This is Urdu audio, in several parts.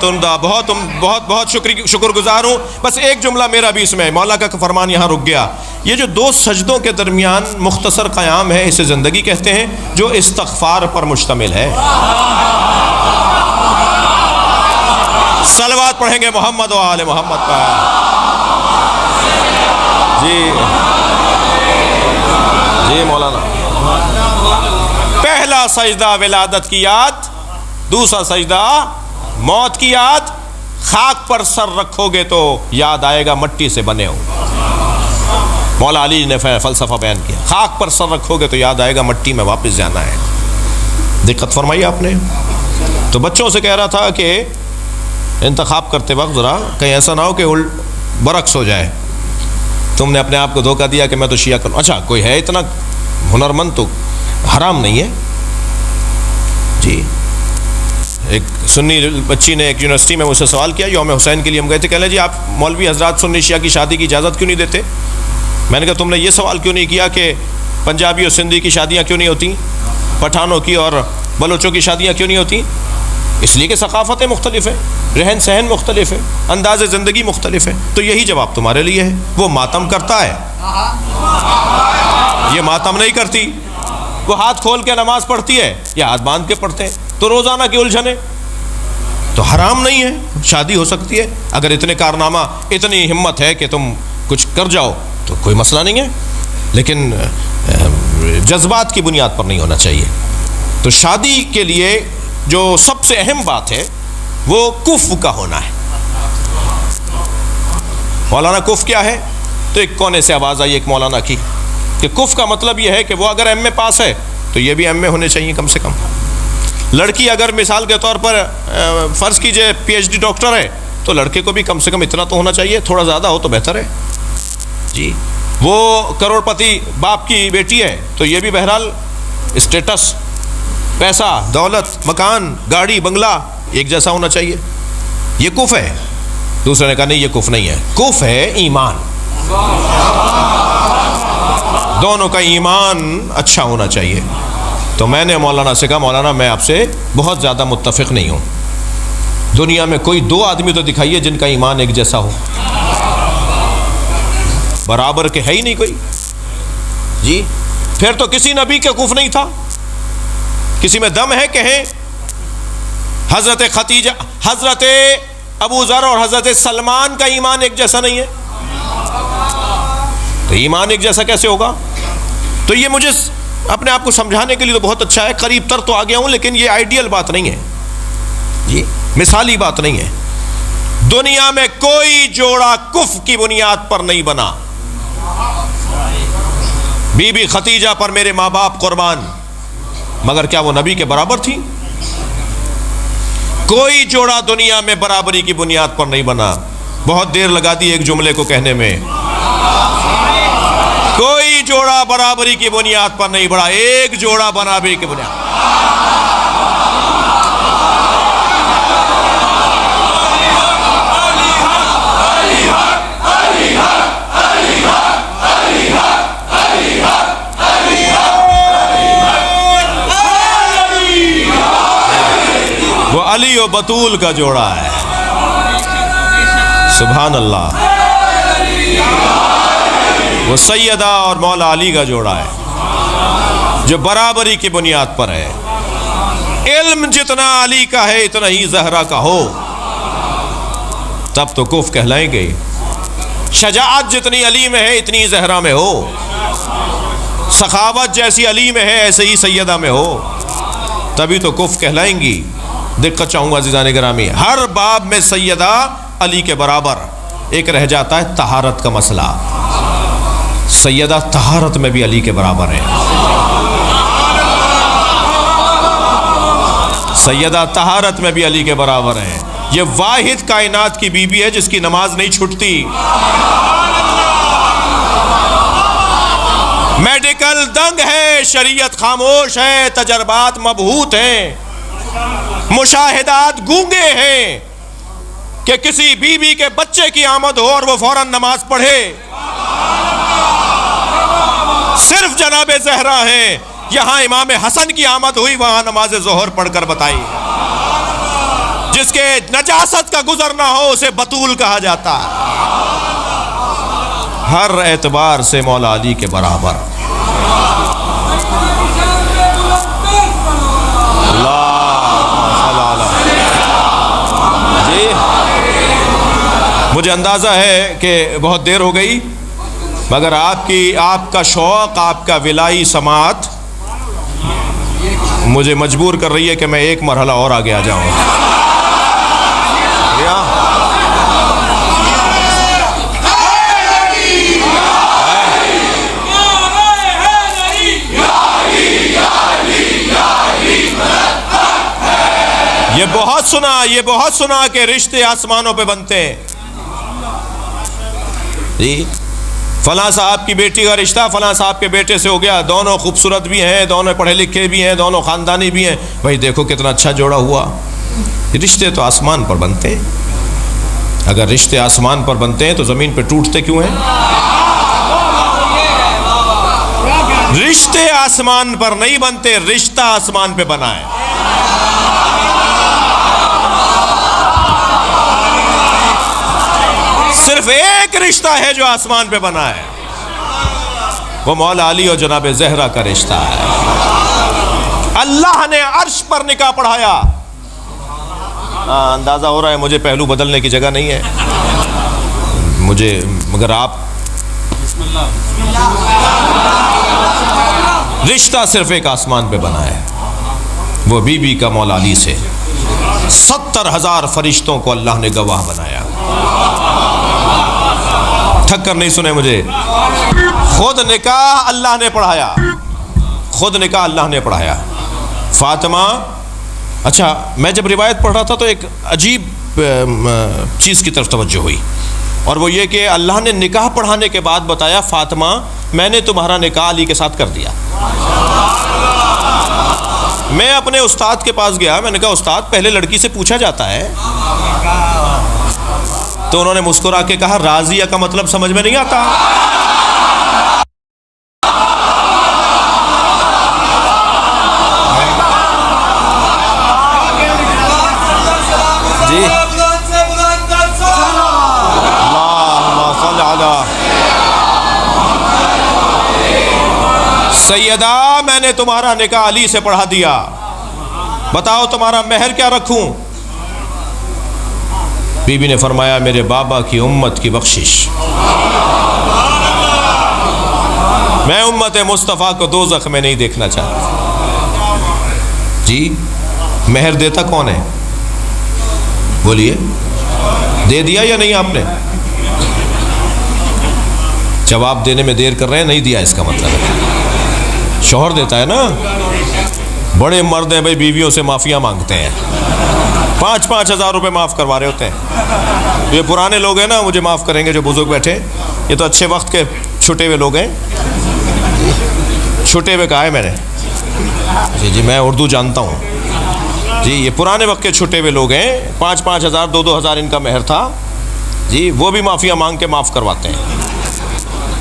بہت بہت شکر گزار ہوں. بس ایک جملہ میرا بھی اس میں ہے، مولا کا فرمان یہاں رک گیا. یہ جو دو سجدوں کے درمیان مختصر قیام ہے اسے زندگی کہتے ہیں، جو استغفار پر مشتمل ہے. صلوات پڑھیں گے محمد و آل محمد پر. جی مولانا، پہلا سجدہ ولادت کی یاد، دوسرا سجدہ موت کی یاد. خاک پر سر رکھو گے تو یاد آئے گا مٹی سے بنے ہو. مولا علی نے فلسفہ بیان کیا، خاک پر سر رکھو گے تو یاد آئے گا مٹی میں واپس جانا ہے. دقت فرمائی آپ نے. تو بچوں سے کہہ رہا تھا کہ انتخاب کرتے وقت ذرا کہیں ایسا نہ ہو کہ برعکس ہو جائے. تم نے اپنے آپ کو دھوکہ دیا کہ میں تو شیعہ کروں. اچھا کوئی ہے اتنا ہنرمند تو حرام نہیں ہے. جی ایک سنی بچی نے ایک یونیورسٹی میں مجھ سے سوال کیا، یوم حسین کے لیے ہم گئے تھے. کہنے جی آپ مولوی حضرات سنی شیعہ کی شادی کی اجازت کیوں نہیں دیتے؟ میں نے کہا تم نے یہ سوال کیوں نہیں کیا کہ پنجابی اور سندھی کی شادیاں کیوں نہیں ہوتی، پٹھانوں کی اور بلوچوں کی شادیاں کیوں نہیں ہوتی؟ اس لیے کہ ثقافتیں مختلف ہیں، رہن سہن مختلف ہے، انداز زندگی مختلف ہے. تو یہی جواب تمہارے لیے ہے. وہ ماتم کرتا ہے، یہ ماتم نہیں کرتی. وہ ہاتھ کھول کے نماز پڑھتی ہے یا ہاتھ باندھ کے پڑھتے ہیں. تو روزانہ کی الجھنیں تو حرام نہیں ہے، شادی ہو سکتی ہے. اگر اتنے کارنامہ، اتنی ہمت ہے کہ تم کچھ کر جاؤ تو کوئی مسئلہ نہیں ہے. لیکن جذبات کی بنیاد پر نہیں ہونا چاہیے. تو شادی کے لیے جو سب سے اہم بات ہے وہ کف کا ہونا ہے. مولانا کف کیا ہے؟ تو ایک کونے سے آواز آئی ایک مولانا کی کہ کف کا مطلب یہ ہے کہ وہ اگر ایم اے پاس ہے تو یہ بھی ایم اے ہونے چاہیے کم سے کم. لڑکی اگر مثال کے طور پر فرض کیجئے پی ایچ ڈی ڈاکٹر ہے تو لڑکے کو بھی کم سے کم اتنا تو ہونا چاہیے. تھوڑا زیادہ ہو تو بہتر ہے. جی وہ کروڑ پتی باپ کی بیٹی ہے تو یہ بھی بہرحال اسٹیٹس، پیسہ، دولت، مکان، گاڑی، بنگلہ ایک جیسا ہونا چاہیے. یہ کف ہے. دوسرے نے کہا نہیں یہ کف نہیں ہے، کف ہے ایمان. دونوں کا ایمان اچھا ہونا چاہیے. تو میں نے مولانا سے کہا مولانا میں آپ سے بہت زیادہ متفق نہیں ہوں. دنیا میں کوئی دو آدمی تو دکھائیے جن کا ایمان ایک جیسا ہو. برابر کے ہے ہی نہیں کوئی. جی پھر تو کسی نبی کا کف نہیں تھا. کسی میں دم ہے کہیں حضرت ختیجہ، حضرت ابو ذر اور حضرت سلمان کا ایمان ایک جیسا نہیں ہے. تو ایمان ایک جیسا کیسے ہوگا؟ تو یہ مجھے اپنے آپ کو سمجھانے کے لیے تو بہت اچھا ہے، قریب تر تو آ گیا ہوں، لیکن یہ آئیڈیل بات نہیں ہے. جی مثالی بات نہیں ہے. دنیا میں کوئی جوڑا کف کی بنیاد پر نہیں بنا. بی بی ختیجہ پر میرے ماں باپ قربان، مگر کیا وہ نبی کے برابر تھی؟ کوئی جوڑا دنیا میں برابری کی بنیاد پر نہیں بنا. بہت دیر لگا دی ایک جملے کو کہنے میں. کوئی جوڑا برابری کی بنیاد پر نہیں بڑھا، ایک جوڑا برابری کی بنیاد. وہ علی و بطول کا جوڑا ہے. سبحان اللہ. وہ سیدہ اور مولا علی کا جوڑا ہے جو برابری کی بنیاد پر ہے. علم جتنا علی کا ہے اتنا ہی زہرا کا ہو تب تو کف کہلائیں گے. شجاعت جتنی علی میں ہے اتنی زہرا میں ہو. سخاوت جیسی علی میں ہے ایسے ہی سیدہ میں ہو تبھی تو کف کہلائیں گی. دقت چاہوں گا عزیزان گرامی، ہر باب میں سیدہ علی کے برابر. ایک رہ جاتا ہے طہارت کا مسئلہ. سیدہ طہارت میں بھی علی کے برابر ہے. سیدہ طہارت میں بھی علی کے برابر ہے. یہ واحد کائنات کی بیوی ہے جس کی نماز نہیں چھوٹتی. میڈیکل دنگ ہے، شریعت خاموش ہے، تجربات مبہوت ہیں، مشاہدات گونگے ہیں کہ کسی بیوی کے بچے کی آمد ہو اور وہ فوراً نماز پڑھے. صرف جناب زہرا ہیں، یہاں امام حسن کی آمد ہوئی وہاں نماز ظہر پڑھ کر بتائی. جس کے نجاست کا گزر نہ ہو اسے بطول کہا جاتا ہے، ہر اعتبار سے مولا علی کے برابر۔ جی مجھے اندازہ ہے کہ بہت دیر ہو گئی، مگر آپ کا شوق، آپ کا ولائی سماعت مجھے مجبور کر رہی ہے کہ میں ایک مرحلہ اور آگے آ جاؤں۔ یہ بہت سنا کہ رشتے آسمانوں پہ بنتے ہیں۔ جی فلاں صاحب کی بیٹی کا رشتہ فلاں صاحب کے بیٹے سے ہو گیا، دونوں خوبصورت بھی ہیں، دونوں پڑھے لکھے بھی ہیں، دونوں خاندانی بھی ہیں، بھائی دیکھو کتنا اچھا جوڑا ہوا۔ رشتے تو آسمان پر بنتے ہیں، اگر رشتے آسمان پر بنتے ہیں تو زمین پہ ٹوٹتے کیوں ہیں؟ رشتے آسمان پر نہیں بنتے، رشتہ آسمان پہ بنا ہے۔ صرف ایک رشتہ ہے جو آسمان پہ بنا ہے، وہ مولا علی اور جناب زہرا کا رشتہ ہے۔ اللہ نے عرش پر نکاح پڑھایا۔ اندازہ ہو رہا ہے مجھے پہلو بدلنے کی جگہ نہیں ہے مگر آپ رشتہ صرف ایک آسمان پہ بنا ہے، وہ بی بی کا مولا علی سے 70,000 فرشتوں کو اللہ نے گواہ بنایا۔ تھک کر نہیں سنے مجھے، خود نکاح اللہ نے پڑھایا، خود نکاح اللہ نے پڑھایا۔ فاطمہ، اچھا میں جب روایت پڑھ رہا تھا تو ایک عجیب چیز کی طرف توجہ ہوئی، اور وہ یہ کہ اللہ نے نکاح پڑھانے کے بعد بتایا فاطمہ میں نے تمہارا نکاح علی کے ساتھ کر دیا۔ میں اپنے استاد کے پاس گیا، میں نے کہا استاد پہلے لڑکی سے پوچھا جاتا ہے، تو انہوں نے مسکرا کے کہا راضیہ کا مطلب سمجھ میں نہیں آتا؟ جی اللہم صل علی سیدہ، میں نے تمہارا نکاح علی سے پڑھا دیا، بتاؤ تمہارا مہر کیا رکھوں؟ بی بی نے فرمایا میرے بابا کی امت کی بخشش، میں امت مصطفیٰ کو دوزخ میں نہیں دیکھنا چاہتا۔ جی مہر دیتا کون ہے؟ بولیے، دے دیا یا نہیں آپ نے؟ جواب دینے میں دیر کر رہے ہیں، نہیں دیا اس کا مطلب ہے شوہر دیتا ہے نا۔ بڑے مرد ہیں بھائی، بیویوں سے معافیاں مانگتے ہیں، 5,000 روپے معاف کروا رہے ہوتے ہیں۔ یہ پرانے لوگ ہیں نا، مجھے معاف کریں گے جو بزرگ بیٹھے، یہ تو اچھے وقت کے چھٹے ہوئے لوگ ہیں۔ چھٹے ہوئے کہا ہے میں نے، جی میں اردو جانتا ہوں جی، یہ پرانے وقت کے چھٹے ہوئے لوگ ہیں، 5,000 2,000 ان کا مہر تھا جی، وہ بھی معافیاں مانگ کے معاف کرواتے ہیں۔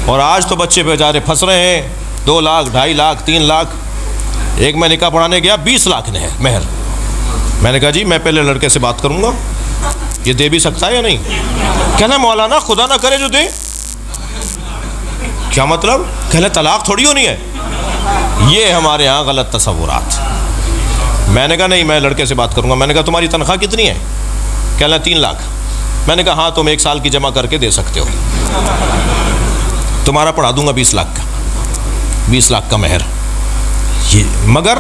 اور آج تو بچے بیچارے پھنس رہے ہیں، 2 لاکھ 2.5 لاکھ 3 لاکھ۔ ایک میں نکاح پڑھانے گیا 20 لاکھ مہر، میں نے کہا جی میں پہلے لڑکے سے بات کروں گا، یہ دے بھی سکتا ہے یا نہیں؟ کہنا مولانا خدا نہ کرے جو دے، کیا مطلب؟ کہنا طلاق تھوڑی ہونی ہے۔ یہ ہمارے ہاں غلط تصورات۔ میں نے کہا نہیں میں لڑکے سے بات کروں گا۔ میں نے کہا تمہاری تنخواہ کتنی ہے؟ کہنا 3 لاکھ۔ میں نے کہا ہاں تم 1 سال کی جمع کر کے دے سکتے ہو، تمہارا پڑھا دوں گا 20 لاکھ کا، 20 لاکھ کا مہر۔ مگر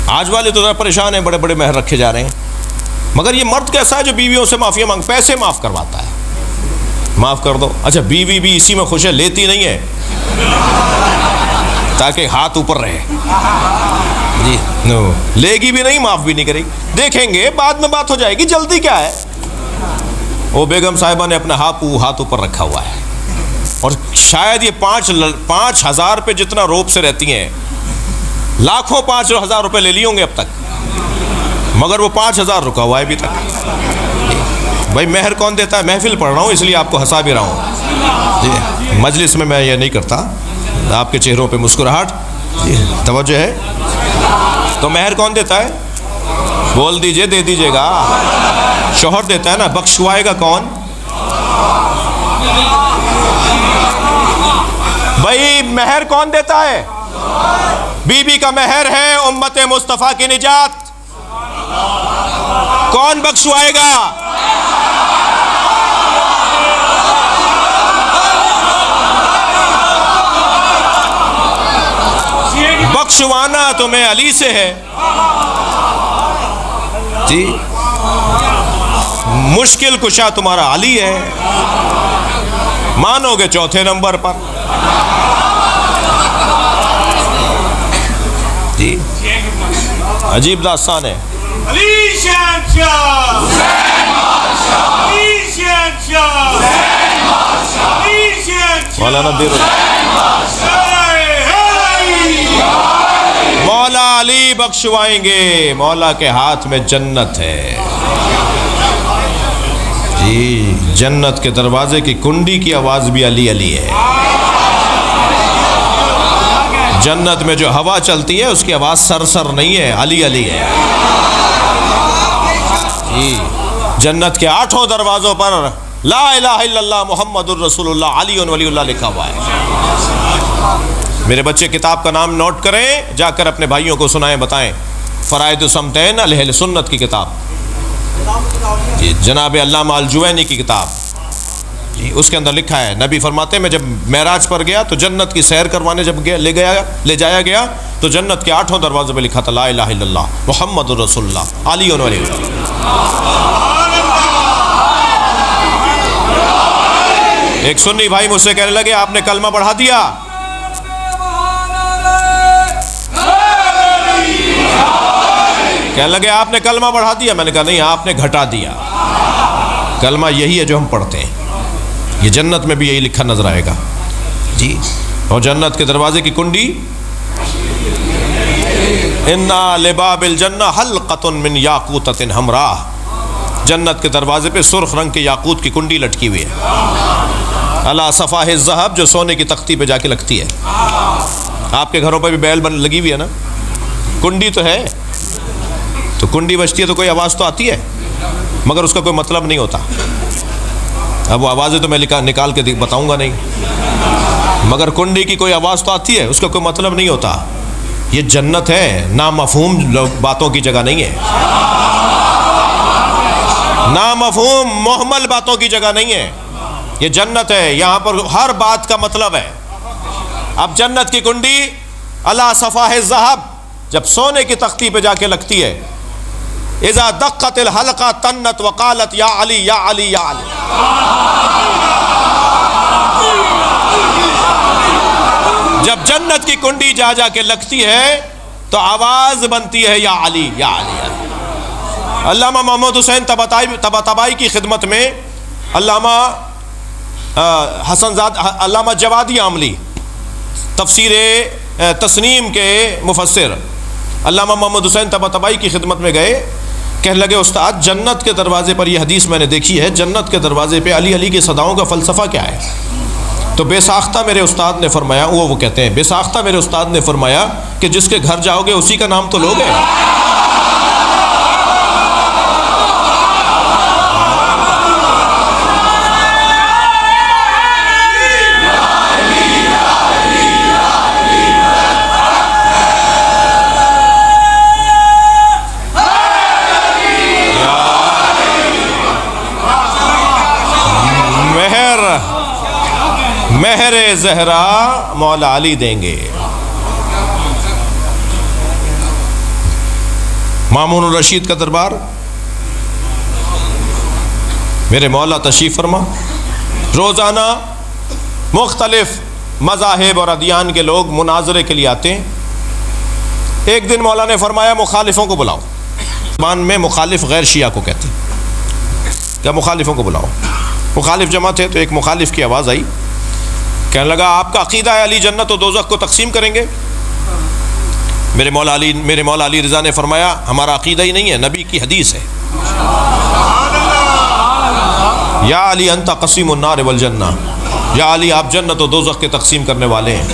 آج والے تو ذرا پریشان ہیں، بڑے بڑے مہر رکھے جا رہے ہیں۔ مگر یہ مرد کیسا ہے جو بیویوں سے معافیاں مانگ، پیسے معاف کرواتا ہے، معاف کر دو۔ اچھا بیوی بھی اسی میں خوش ہے، لیتی نہیں ہے تاکہ ہاتھ اوپر رہے جی، نو لے گی بھی نہیں، معاف بھی نہیں کرے گی، دیکھیں گے بعد میں بات ہو جائے گی، جلدی کیا ہے۔ وہ بیگم صاحبہ نے اپنا ہاتھ اوپر رکھا ہوا ہے، اور شاید یہ 5,000 پہ جتنا روب سے رہتی ہیں، لاکھوں 5,000 روپے لے لیے ہوں گے اب تک، مگر وہ 5,000 رکا ہوا ہے ابھی تک۔ بھائی مہر کون دیتا ہے؟ محفل پڑھ رہا ہوں اس لیے آپ کو ہنسا بھی رہا ہوں جی، مجلس میں یہ نہیں کرتا۔ آپ کے چہروں پہ مسکراہٹ، توجہ ہے؟ تو مہر کون دیتا ہے؟ بول دیجئے، دے دیجئے گا. شوہر دیتا ہے نا، بخشوائے گا کون؟ بھائی مہر کون دیتا ہے؟ بی بی کا مہر ہے امت مصطفیٰ کی نجات. کون بخشوائے گا؟ بخشوانا تمہیں علی سے ہے جی. مشکل کشا تمہارا علی ہے، مانو گے چوتھے نمبر پر جی. عجیب داستان ہے. مولانا مولا علی بخشوائیں گے، مولا کے ہاتھ میں جنت ہے جی. جنت کے دروازے کی کنڈی کی آواز بھی علی علی ہے. جنت میں جو ہوا چلتی ہے اس کی آواز سر نہیں ہے، علی علی ہے جی. جنت کے 8 دروازوں پر لا الہ الا اللہ محمد الرسول اللہ علی ولی اللہ لکھا ہوا ہے. میرے بچے کتاب کا نام نوٹ کریں، جا کر اپنے بھائیوں کو سنائیں، بتائیں. فرائض الصمتین اہل سنت کی کتاب جی، جناب علامہ الجوینی کی کتاب جی. اس کے اندر لکھا ہے، نبی فرماتے ہیں میں جب معراج پر گیا تو جنت کی سیر کروانے جب لے جایا گیا تو جنت کے 8 دروازوں پہ لکھا تھا لا الہ الا اللہ محمد الرسول اللہ علی ولی اللہ. ایک سنی بھائی مجھ سے کہنے لگے آپ نے کلمہ بڑھا دیا. کہنے لگے آپ نے کلمہ بڑھا دیا. میں نے کہا نہیں، آپ نے گھٹا دیا. کلمہ یہی ہے جو ہم پڑھتے ہیں. یہ جنت میں بھی یہی لکھا نظر آئے گا جی. اور جنت کے دروازے کی کنڈی اِنَّا لِبَابِ الْجَنَّةِ حَلْقَةٌ مِّن یاقوتۃ حمراء. جنت کے دروازے پہ سرخ رنگ کے یاقوت کی کنڈی لٹکی ہوئی ہے، علی صفاح الذھب، جو سونے کی تختی پہ جا کے لگتی ہے. آپ کے گھروں پہ بھی بیل لگی ہوئی ہے نا، کنڈی تو ہے. تو کنڈی بجتی ہے تو کوئی آواز تو آتی ہے، مگر اس کا کوئی مطلب نہیں ہوتا. اب وہ آوازیں تو میں نکال کے بتاؤں گا نہیں، مگر کنڈی کی کوئی آواز تو آتی ہے، اس کا کوئی مطلب نہیں ہوتا. یہ جنت ہے، نامفہوم باتوں کی جگہ نہیں ہے، نامفہوم محمل باتوں کی جگہ نہیں ہے. یہ جنت ہے، یہاں پر ہر بات کا مطلب ہے. اب جنت کی کنڈی علی صفاح الذھب جب سونے کی تختی پہ جا کے لگتی ہے، اذا دقت الحلقہ تنت وقالت یا علی یا علی یا علی. جب جنت کی کنڈی جا کے لگتی ہے تو آواز بنتی ہے یا علی یا علی یا علی. علامہ محمد حسین طباطبائی کی خدمت میں علامہ علامہ جوادی عاملی تفسیر تسنیم کے مفسر علامہ محمد حسین طباطبائی کی خدمت میں گئے. کہنے لگے استاد جنت کے دروازے پر یہ حدیث میں نے دیکھی ہے، جنت کے دروازے پہ علی علی کی صداؤں کا فلسفہ کیا ہے؟ تو بے ساختہ میرے استاد نے فرمایا، وہ کہتے ہیں بے ساختہ میرے استاد نے فرمایا کہ جس کے گھر جاؤ گے اسی کا نام تو لوگے. مہر زہرا مولا علی دیں گے. مامون الرشید کا دربار، میرے مولا تشریف فرما. روزانہ مختلف مذاہب اور ادیان کے لوگ مناظرے کے لیے آتے ہیں. ایک دن مولا نے فرمایا مخالفوں کو بلاؤ. زبان میں مخالف غیر شیعہ کو کہتے ہیں، کیا مخالفوں کو بلاؤ. مخالف جمع تھے تو ایک مخالف کی آواز آئی، کہنے لگا آپ کا عقیدہ ہے علی جنت و دوزخ کو تقسیم کریں گے؟ میرے مولا علی رضا نے فرمایا ہمارا عقیدہ ہی نہیں ہے، نبی کی حدیث ہے. یا علی انت قسیم النار والجنہ، یا علی آپ جنت و دوزخ کے تقسیم کرنے والے ہیں.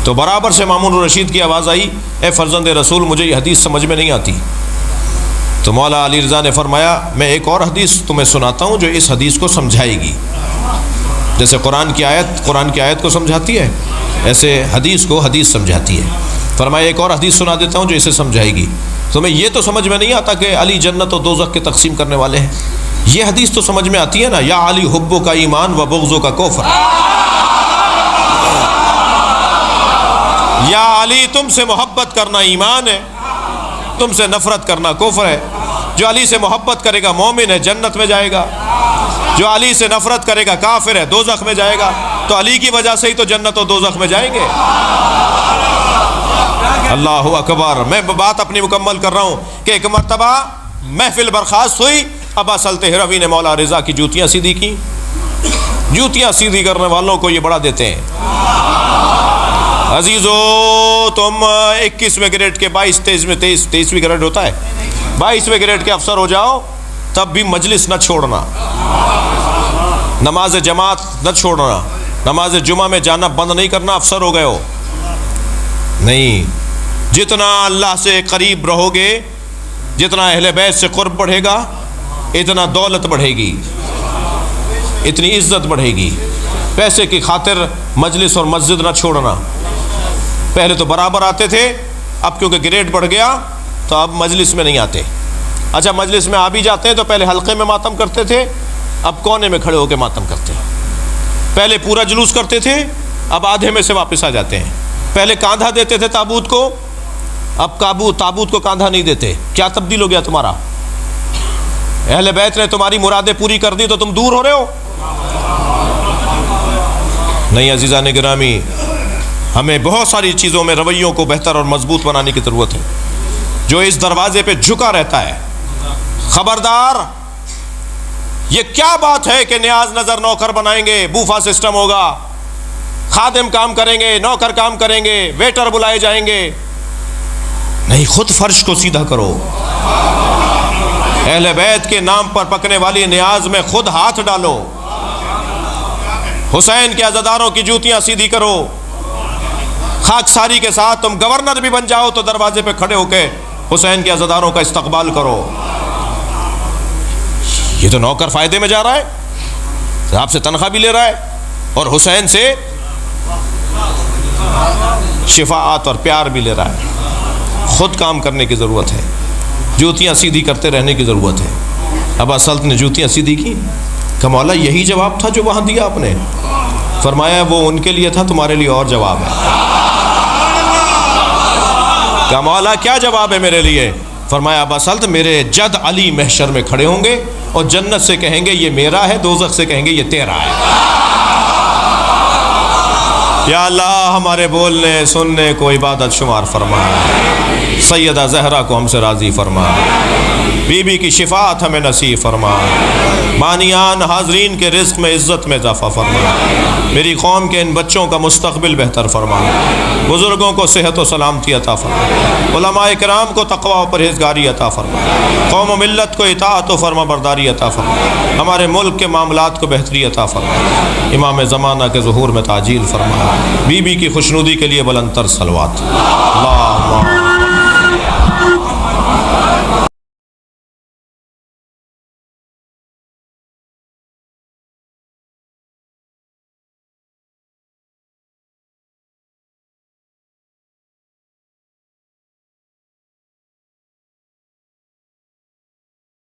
تو برابر سے مامون الرشید کی آواز آئی، اے فرزند رسول مجھے یہ حدیث سمجھ میں نہیں آتی. تو مولا علی رضا نے فرمایا میں ایک اور حدیث تمہیں سناتا ہوں جو اس حدیث کو سمجھائے گی. جیسے قرآن کی آیت کو سمجھاتی ہے، ایسے حدیث کو حدیث سمجھاتی ہے. فرمایا ایک اور حدیث سنا دیتا ہوں جو اسے سمجھائے گی. تمہیں یہ تو سمجھ میں نہیں آتا کہ علی جنت و دوزخ کے تقسیم کرنے والے ہیں. یہ حدیث تو سمجھ میں آتی ہے نا، یا علی حبو کا ایمان و بغضو کا کفر. یا علی تم سے محبت کرنا ایمان ہے، تم سے نفرت کرنا کفر ہے. جو علی سے محبت کرے گا مومن ہے، جنت میں جائے گا. جو علی سے نفرت کرے گا کافر ہے، دوزخ میں جائے گا. تو علی کی وجہ سے ہی تو جنت و دوزخ میں جائیں گے. اللہ اکبر. میں بات اپنی مکمل کر رہا ہوں کہ ایک مرتبہ محفل برخاست ہوئی، ابا سلط ہروی نے مولا رضا کی جوتیاں سیدھی کی. جوتیاں سیدھی کرنے والوں کو یہ بڑا دیتے ہیں. عزیزو تم 21ویں گریڈ کے 23ویں گریڈ ہوتا ہے، 22ویں گریڈ کے افسر ہو جاؤ تب بھی مجلس نہ چھوڑنا، نماز جماعت نہ چھوڑنا، نماز جمعہ میں جانا بند نہیں کرنا. افسر ہو گئے ہو نہیں. جتنا اللہ سے قریب رہو گے، جتنا اہل بیت سے قرب بڑھے گا، اتنا دولت بڑھے گی، اتنی عزت بڑھے گی. پیسے کی خاطر مجلس اور مسجد نہ چھوڑنا. پہلے تو برابر آتے تھے، اب کیونکہ گریڈ بڑھ گیا تو اب مجلس میں نہیں آتے. اچھا مجلس میں آ بھی جاتے ہیں تو پہلے حلقے میں ماتم کرتے تھے، اب کونے میں کھڑے ہو کے ماتم کرتے ہیں. پہلے پورا جلوس کرتے تھے، اب آدھے میں سے واپس آ جاتے ہیں. پہلے کاندھا دیتے تھے تابوت کو، اب تابوت کو کاندھا نہیں دیتے. کیا تبدیل ہو گیا تمہارا؟ اہل بیت نے تمہاری مرادیں پوری کر دی تو تم دور ہو رہے ہو. نہیں عزیزان گرامی، ہمیں بہت ساری چیزوں میں رویوں کو بہتر اور مضبوط بنانے کی ضرورت ہے. جو اس دروازے پہ جھکا رہتا ہے، خبردار. یہ کیا بات ہے کہ نیاز نظر نوکر بنائیں گے، بوفا سسٹم ہوگا، خادم کام کریں گے، نوکر کام کریں گے، ویٹر بلائے جائیں گے. نہیں، خود فرش کو سیدھا کرو. اہل بیت کے نام پر پکنے والی نیاز میں خود ہاتھ ڈالو. حسین کے عزاداروں کی جوتیاں سیدھی کرو. خاکساری کے ساتھ تم گورنر بھی بن جاؤ تو دروازے پہ کھڑے ہو کے حسین کے عزاداروں کا استقبال کرو. یہ تو نوکر فائدے میں جا رہا ہے، آپ سے تنخواہ بھی لے رہا ہے اور حسین سے شفاعت اور پیار بھی لے رہا ہے. خود کام کرنے کی ضرورت ہے، جوتیاں سیدھی کرتے رہنے کی ضرورت ہے. ابا سلط نے جوتیاں سیدھی کی. کہ مولا یہی جواب تھا جو وہاں دیا آپ نے؟ فرمایا وہ ان کے لیے تھا، تمہارے لیے اور جواب ہے. کہ مولا کیا جواب ہے میرے لیے؟ فرمایا ابا سلط میرے جد علی محشر میں کھڑے ہوں گے اور جنت سے کہیں گے یہ میرا ہے، دوزخ سے کہیں گے یہ تیرا ہے. یا اللہ ہمارے بولنے سننے کو عبادت شمار فرما. سیدہ زہرا کو ہم سے راضی فرما. بی بی کی شفاعت ہمیں نصیب فرما. مانیان حاضرین کے رزق میں عزت میں اضافہ فرما. میری قوم کے ان بچوں کا مستقبل بہتر فرما. بزرگوں کو صحت و سلامتی عطا فرما. علماء کرام کو تقوی و پرہیزگاری عطا فرما. قوم و ملت کو اطاعت و فرما برداری عطا فرما. ہمارے ملک کے معاملات کو بہتری عطا فرما. امام زمانہ کے ظہور میں تعجیل فرما. بی بی کی خوشنودی کے لیے بلند تر صلوات. اللہ